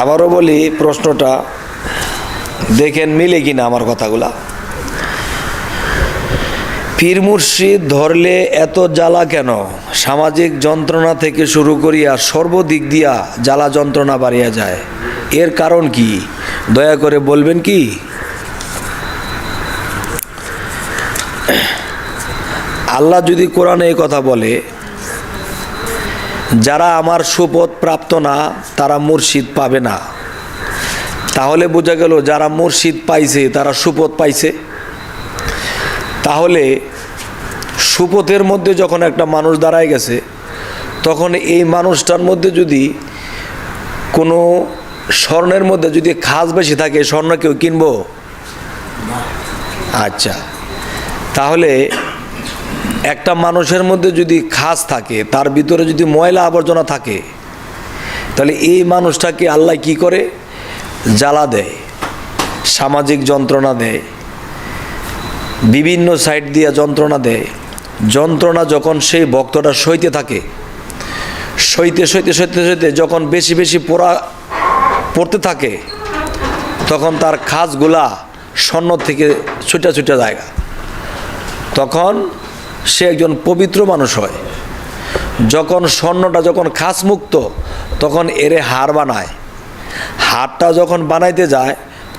আবারও বলি, প্রশ্নটা দেখেন মিলে কিনা আমার কথাগুলা। পীর মুর্শিদ ধরলে এত জ্বালা কেন? সামাজিক যন্ত্রণা থেকে শুরু করিয়া সর্বদিক দিয়া জ্বালা যন্ত্রণা বাড়িয়া যায়, এর কারণ কি? দয়া করে বলবেন কি? আল্লাহ যদি কোরআনে এই কথা বলে, যারা আমার সুপথ প্রাপ্ত না তারা মুর্শিদ পাবে না, তাহলে বোঝা গেল যারা মুর্শিদ পাইছে তারা সুপথ পাইছে। তাহলে সুপথের মধ্যে যখন একটা মানুষ দাঁড়ায় গেছে, তখন এই মানুষটার মধ্যে যদি কোনো স্বর্ণের মধ্যে যদি খাস বেশি থাকে, স্বর্ণ কেউ কিনবো? আচ্ছা, তাহলে একটা মানুষের মধ্যে যদি খাস থাকে, তার ভিতরে যদি ময়লা আবর্জনা থাকে, তাহলে এই মানুষটাকে আল্লাহ কি করে? জ্বালা দেয়, সামাজিক যন্ত্রণা দেয়, বিভিন্ন সাইড দিয়ে যন্ত্রণা দেয়। যন্ত্রণা যখন সেই ভক্তটা সইতে থাকে, সইতে সইতে সইতে সইতে যখন বেশি বেশি পড়তে থাকে, তখন তার খাসগুলা স্বর্ণ থেকে ছুটা ছুটা জায়গা, তখন সে একজন পবিত্র মানুষ হয়। যখন স্বর্ণটা যখন খাস মুক্ত, তখন এরে হার বানায়। হারটা যখন বানাইতে যায়,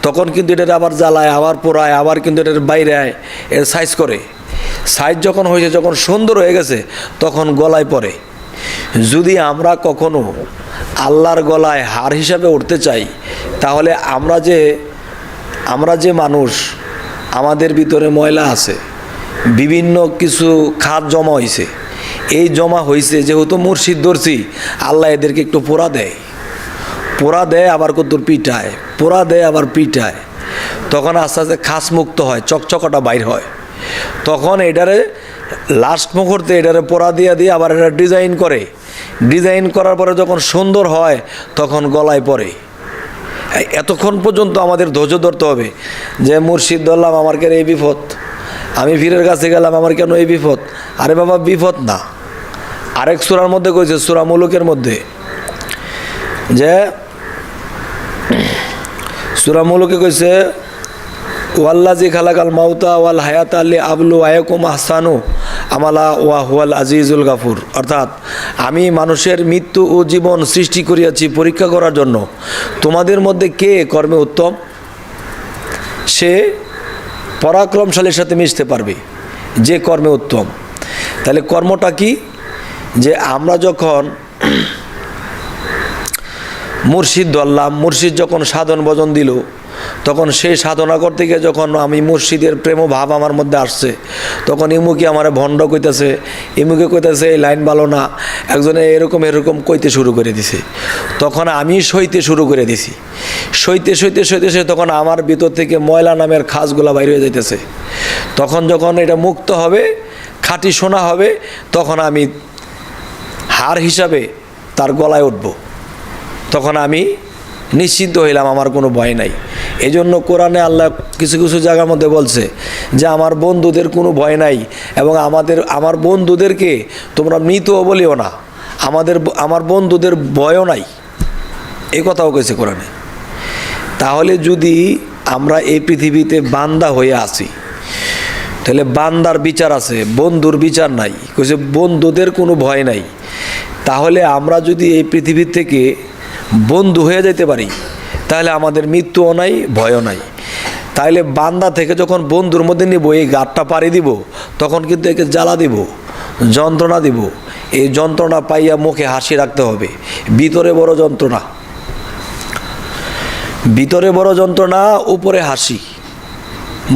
তখন কিন্তু এটার আবার জ্বালায়, আবার পোড়ায়, আবার কিন্তু এটার বাইরে আয়, এর সাইজ করে। সাইজ যখন হয়েছে, যখন সুন্দর হয়ে গেছে, তখন গলায় পড়ে। যদি আমরা কখনো আল্লাহর গলায় হার হিসাবে উঠতে চাই, তাহলে আমরা যে মানুষ, আমাদের ভিতরে ময়লা আছে, বিভিন্ন কিছু খাত জমা হয়েছে, এই জমা হয়েছে যেহেতু মুর্শিদ ধরছি, আল্লাহ এদেরকে একটু পোড়া দেয়, আবার কত পিটায়, পোড়া দেয় আবার পিটায়। তখন আস্তে আস্তে খাস মুক্ত হয়, চকচকাটা বাইর হয়। তখন এটারে লাস্ট মুহূর্তে এটারে পোড়া দিয়ে আবার এটা ডিজাইন করার পরে যখন সুন্দর হয়, তখন গলায় পড়ে। এতক্ষণ পর্যন্ত আমাদের ধৈর্য ধরতে হবে যে মুর্শিদ ধরলাম, আমার কেন এই বিপদ, আমি পীরের কাছে গেলাম, আমার কেন এই বিপদ। আরে বাবা, বিপদ না। আরেক সূরার মধ্যে কইছে, সূরা মুলুকের মধ্যে, যে সূরা মুলুকে কইছে, ওয়াল্লাজি খালাকাল মাউতা ওয়াল হায়াতা লিয়াবলুয়াকুম আহসানু আমালা ওয়া হুয়াল আজিজুল গাফুর। অর্থাৎ আমি মানুষের মৃত্যু ও জীবন সৃষ্টি করিয়াছি পরীক্ষা করার জন্য, তোমাদের মধ্যে কে কর্মে উত্তম, সে পরাক্রমশালীর সাথে মিশতে পারবে, যে কর্মে উত্তম। তাহলে কর্মটা কি? যে আমরা যখন মুর্শিদ ধরলাম, মুর্শিদ যখন সাধন ভজন দিল, তখন সেই সাধনা করতে গিয়ে যখন আমি মুর্শিদের প্রেম ভাব আমার মধ্যে আসছে, তখন ইমুকে আমার ভণ্ড কইতেছে, ইমুকে কইতেছে এই লাইন ভালো না, একজনে এরকম কইতে শুরু করে দিছে। তখন আমি সইতে শুরু করে দিছি, সইতে তখন আমার ভিতর থেকে ময়লা নামের খাসগুলা বাইরে হয়ে যাইতেছে। তখন যখন এটা মুক্ত হবে, খাঁটি সোনা হবে, তখন আমি হার হিসাবে তার গলায় উঠব। তখন আমি নিশ্চিন্ত হইলাম, আমার কোনো ভয় নাই। এই জন্য কোরআনে আল্লাহ কিছু কিছু জায়গার মধ্যে বলছে যে আমার বন্ধুদের কোনো ভয় নাই, এবং আমার বন্ধুদেরকে তোমরা মৃতও বলিও না, আমার বন্ধুদের ভয়ও নাই, এই কথাও কইছে কোরআনে। তাহলে যদি আমরা এই পৃথিবীতে বান্দা হয়ে আসি, তাহলে বান্দার বিচার আছে, বন্ধুর বিচার নাই। কইছে বন্ধুদের কোনো ভয় নাই। তাহলে আমরা যদি এই পৃথিবী থেকে বন্ধু হয়ে যেতে পারি, তাহলে আমাদের মৃত্যুও নাই, ভয়ও নাই। তাইলে বান্দা থেকে যখন বন্ধুর মধ্যে নিব, এই গাঁটটা পাড়ি দিব, তখন কিন্তু একে জ্বালা দিব, যন্ত্রণা দিব। এই যন্ত্রণা পাইয়া মুখে হাসি রাখতে হবে। ভিতরে বড় যন্ত্রণা, উপরে হাসি।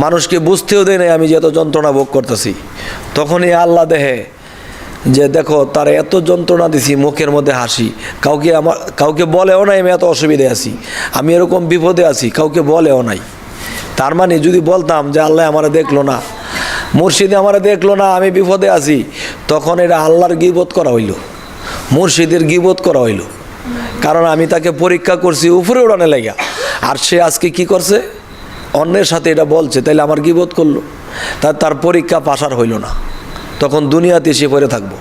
মানুষকে বুঝতেও দেয় না আমি যে এত যন্ত্রণা ভোগ করতেছি। তখনই আল্লাহ দেহে যে দেখো, তার এত যন্ত্রণা দিছি, মুখের মধ্যে হাসি। কাউকে বলেও নাই আমি এত অসুবিধে আছি, আমি এরকম বিপদে আছি, কাউকে বলেও নাই। তার মানে যদি বলতাম যে আল্লাহ আমারে দেখলো না, মুর্শিদে আমারে দেখলো না, আমি বিপদে আছি, তখন এটা আল্লাহর গীবত করা হইল, মুর্শিদের গীবত করা হইল। কারণ আমি তাকে পরীক্ষা করছি উপরে উড়ানে লাগিয়া, আর সে আজকে কি করছে, অন্যের সাথে এটা বলছে, তাইলে আমার গীবত করলো। তার পরীক্ষা পাশ আর হইল না, তখন দুনিয়াতে এসে পড়ে থাকবো।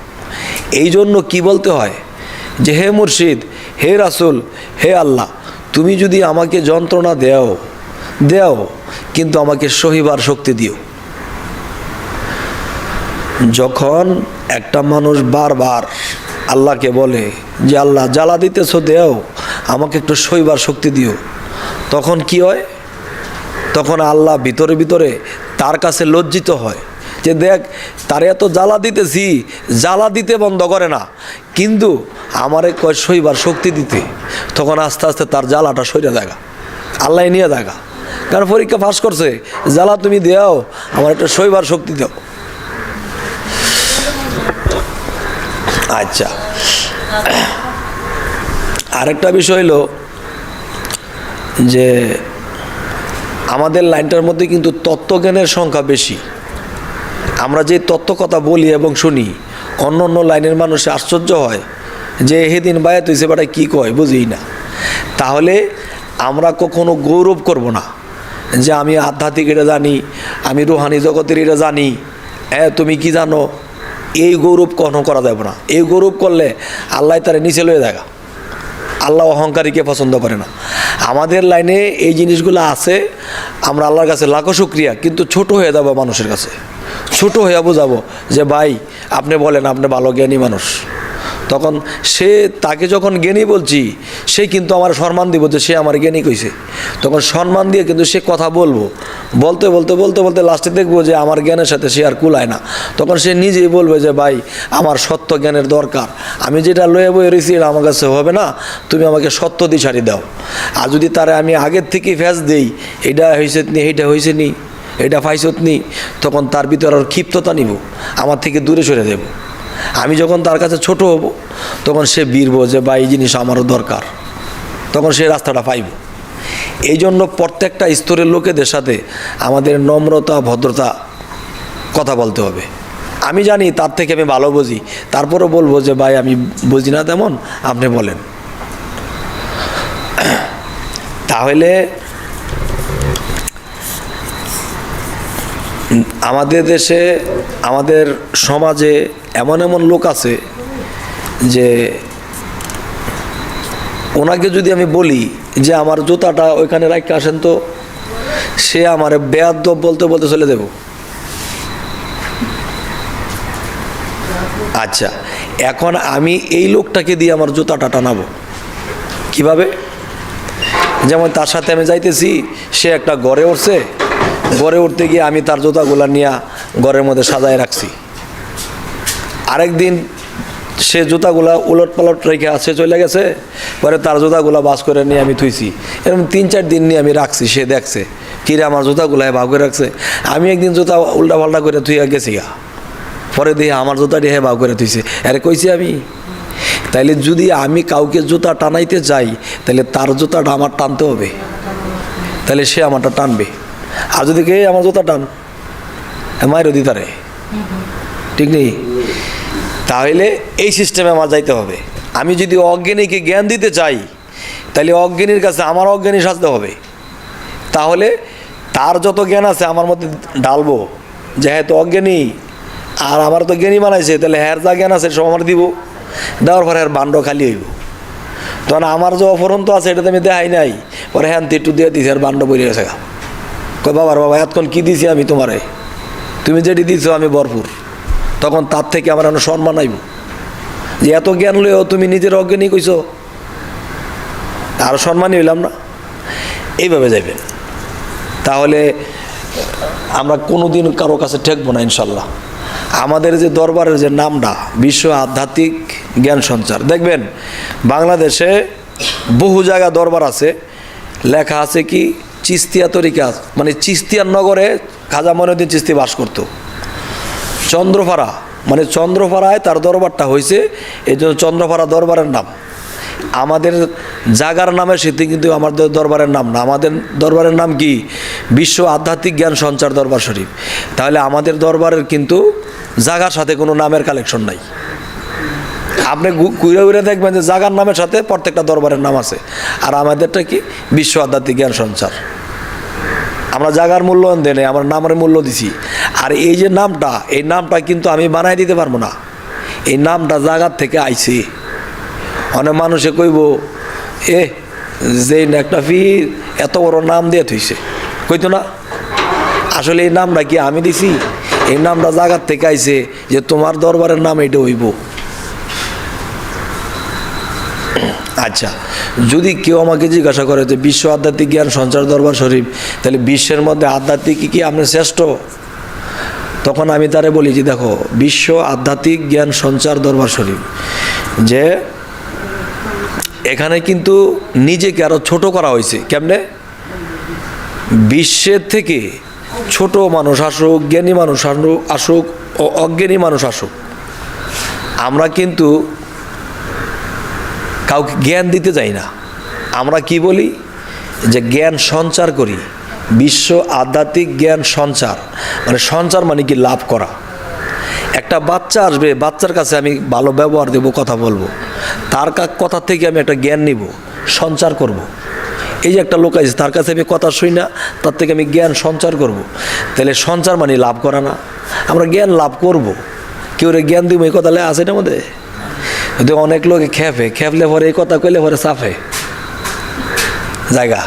এই জন্য কি বলতে হয় যে হে মুর্শিদ, হে রাসূল, হে আল্লাহ, তুমি যদি আমাকে যন্ত্রণা দেও কিন্তু আমাকে সহিবার শক্তি দিও। যখন একটা মানুষ বারবার আল্লাহকে বলে যে আল্লাহ জ্বালা দিতেছো দেও, আমাকে একটু সইবার শক্তি দিও, তখন কি হয়? তখন আল্লাহ ভিতরে ভিতরে তার কাছে লজ্জিত হয় যে দেখ তারে এত জ্বালা দিতেছি, জ্বালা দিতে বন্ধ করে না, কিন্তু আমারে কয় সইবার শক্তি দিতে। তখন আস্তে আস্তে তার জ্বালাটা সইরে দেখা, আল্লাহ নিয়ে দেখা, কারণ পরীক্ষা পাস করছে, জ্বালা তুমি দেও, আমার একটা সইবার শক্তি দাও। আচ্ছা, আরেকটা বিষয় হলো যে আমাদের লাইনটার মধ্যে কিন্তু তত্ত্বজ্ঞানের সংখ্যা বেশি। আমরা যে তত্ত্ব কথা বলি এবং শুনি, অন্য অন্য লাইনের মানুষে আশ্চর্য হয় যে এদিন বায়াত হইছে বেটা কী কয় বুঝি না। তাহলে আমরা কখনো গৌরব করব না যে আমি আধ্যাত্মিক এটা জানি, আমি রুহানি জগতের এটা জানি, হ্যাঁ তুমি কি জানো, এই গৌরব কখনো করা যাবে না। এই গৌরব করলে আল্লাহ তারে নিচে লয়ে দেখা, আল্লাহ অহংকারীকে পছন্দ করে না। আমাদের লাইনে এই জিনিসগুলো আছে, আমরা আল্লাহর কাছে লাখো শুকরিয়া, কিন্তু ছোট হয়ে যাবো মানুষের কাছে, ছোট হয়ে বোঝাবো যে ভাই আপনি বলেন আপনি ভালো জ্ঞানী মানুষ। তখন তাকে যখন জ্ঞানী বলছি, সে কিন্তু আমার সম্মান দিব যে সে আমার জ্ঞানী কইছে। তখন সম্মান দিয়ে কিন্তু সে কথা বলতে বলতে বলতে বলতে লাস্টে দেখবো যে আমার জ্ঞানের সাথে সে আর কুলায় না। তখন সে নিজেই বলবে যে ভাই আমার সত্য জ্ঞানের দরকার, আমি যেটা লয়ে বয়ে রয়েছি এটা আমার কাছে হবে না, তুমি আমাকে সত্য দিশারি দাও। আর যদি তারা আমি আগের থেকেই ফ্যাস দেই, এটা হয়েছে নি, এইটা হয়েছে নি, এটা ফাইসত নি, তখন তার ভিতরে আর ক্ষিপ্ততা নিব, আমার থেকে দূরে সরে দেব। আমি যখন তার কাছে ছোট হব, তখন সে বীরব যে বা এই জিনিস আমারও দরকার, তখন সে রাস্তাটা পাইব। এই জন্য প্রত্যেকটা স্তরের লোকেদের সাথে আমাদের নম্রতা ভদ্রতা কথা বলতে হবে। আমি জানি তার থেকে আমি ভালো বুঝি, তারপরও বলবো যে ভাই আমি বুঝি না তেমন, আপনি বলেন। তাহলে আমাদের দেশে আমাদের সমাজে এমন এমন লোক আছে যে ওনাকে যদি আমি বলি যে আমার জুতাটা ওইখানে রাখতে আসেন, তো সে আমার বেয়াদব বলতে বলতে চলে দেব। আচ্ছা, এখন আমি এই লোকটাকে দিয়ে আমার জুতাটা টানাবো কিভাবে? যেমন তার সাথে আমি যাইতেছি, সে একটা ঘরে উঠছে, ঘরে উঠতে গিয়ে আমি তার জুতাগুলা নিয়ে ঘরের মধ্যে সাজায় রাখছি। আরেকদিন সে জুতাগুলা উলট পালট রেখে আসে চলে গেছে, পরে তার জুতাগুলা বাস করে নিয়ে আমি থুইছি। এরকম 3-4 দিন নিয়ে আমি রাখছি, সে দেখছে কিরে আমার জুতাগুলা ভাগ করে রাখছে। আমি একদিন জুতা উল্টা পাল্টা করে থুইয়া গেছি গা, পরে দিয়ে আমার জুতাটি হ্যাঁ ভাগ করে থুইছে। আরে কইছি আমি। তাইলে যদি আমি কাউকে জুতা টানাইতে যাই, তাহলে তার জুতাটা আমার টানতে হবে, তাহলে সে আমারটা টানবে। আর যদি কে আমার জুতা টান মায়েরও দিতারে, ঠিক নেই? তাহলে এই সিস্টেমে আমার যাইতে হবে। আমি যদি অজ্ঞানীকে জ্ঞান দিতে চাই, তাহলে অজ্ঞানীর কাছে আমার অজ্ঞানী সাজতে হবে। তাহলে তার যত জ্ঞান আছে আমার মধ্যে ঢালবো, যে হ্যাঁ তো অজ্ঞানী আর আমার তো জ্ঞানী বানাইছে, তাহলে হ্যার যা জ্ঞান আছে সব আমার দিব, দেওয়ার পরে আর বান্ড খালি হইব। তখন আমার যে অপরন্ত আছে এটা তো আমি দেখাই নাই, পরে হ্যাঁ একটু দিয়ে দিছি আর বান্ড বইরে গেছে। কই বাবা এতক্ষণ কী দিছি আমি তোমারে, তুমি যেটি দিছো আমি ভরপুর। তখন তার থেকে আমার এমন সম্মান আইব যে এত জ্ঞান লইও তুমি নিজের অজ্ঞানী কইছো, আরও সম্মানই হইলাম না। এইভাবে যাইবেন, তাহলে আমরা কোনোদিন কারো কাছে ঠেকবো না ইনশাল্লাহ। আমাদের যে দরবারের যে নামটা বিশ্ব আধ্যাত্মিক জ্ঞান সঞ্চার, দেখবেন বাংলাদেশে বহু জায়গা দরবার আছে, লেখা আছে কি চিস্তিয়া তরিকা, মানে চিস্তিয়ার নগরে খাজা মঈনুদ্দিন চিস্তি বাস করত। চন্দ্রপাড়া, মানে চন্দ্রপাড়ায় তার দরবারটা হয়েছে, এই জন্য চন্দ্রপাড়া দরবারের নাম। আমাদের জাগার নামের সাথে কিন্তু আমাদের দরবারের নাম না, আমাদের দরবারের নাম কি বিশ্ব আধ্যাত্মিক জ্ঞান সঞ্চার দরবার শরীফ। তাহলে আমাদের দরবারের কিন্তু জাগার সাথে কোনো নামের কালেকশন নাই। আপনি ঘুরে ঘুরে দেখবেন যে জাগার নামের সাথে প্রত্যেকটা দরবারের নাম আছে, আর আমাদেরটা কি বিশ্ব আধ্যাত্মিক জ্ঞান সঞ্চার। আমরা জাগার মূল্যায়ন দেয় নাই, আমরা নামের মূল্য দিছি। আর এই যে নামটা, এই নামটা কিন্তু আমি বানাই দিতে পারবো না, এই নামটা জাগার থেকে আইছে। অনেক মানুষে কইব যে একটা পীর এত বড় নাম দিয়ে থইছে, কইতো না আসলে এই নামটা কি আমি দিছি, এই নামটা জায়গার থেকে আইছে যে তোমার দরবারের নাম এটা হইব। আচ্ছা, যদি কেউ আমাকে জিজ্ঞাসা করে যে বিশ্ব আধ্যাত্মিক জ্ঞান সঞ্চার দরবার শরীফ, তাহলে বিশ্বের মধ্যে আধ্যাত্মিক কি আপনি শ্রেষ্ঠ? তখন আমি তারে বলি যে দেখো, বিশ্ব আধ্যাত্মিক জ্ঞান সঞ্চার দরবার শরীফ, যে এখানে কিন্তু নিজেকে আরো ছোট করা হয়েছে। কেমনে? বিশ্বের থেকে ছোট মানুষ আসুক, জ্ঞানী মানুষ আসুক ও অজ্ঞানী মানুষ আসুক, আমরা কিন্তু কাউকে জ্ঞান দিতে যাই না। আমরা কি বলি যে জ্ঞান সঞ্চার করি, বিশ্ব আধ্যাত্মিক জ্ঞান সঞ্চার। মানে সঞ্চার মানে কি? লাভ করা। একটা বাচ্চা আসবে, বাচ্চার কাছে আমি ভালো ব্যবহার দেব, কথা বলবো, তার কথা থেকে আমি একটা জ্ঞান নিব, সঞ্চার করব। এই যে একটা লোক আছে, তার কাছে আমি কথা শুই না, তার থেকে আমি জ্ঞান সঞ্চার করব। তাহলে সঞ্চার মানে লাভ করা না? আমরা জ্ঞান লাভ করব, কেউ জ্ঞান দিব, এই কথা আছে এটার মধ্যে। কিন্তু অনেক লোকে খেপলে পরে এই কথা কইলে পরে চাপে জায়গা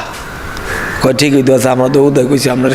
কয়, ঠিক হইতে আছে, আমরা তো উদয় কইছি আপনার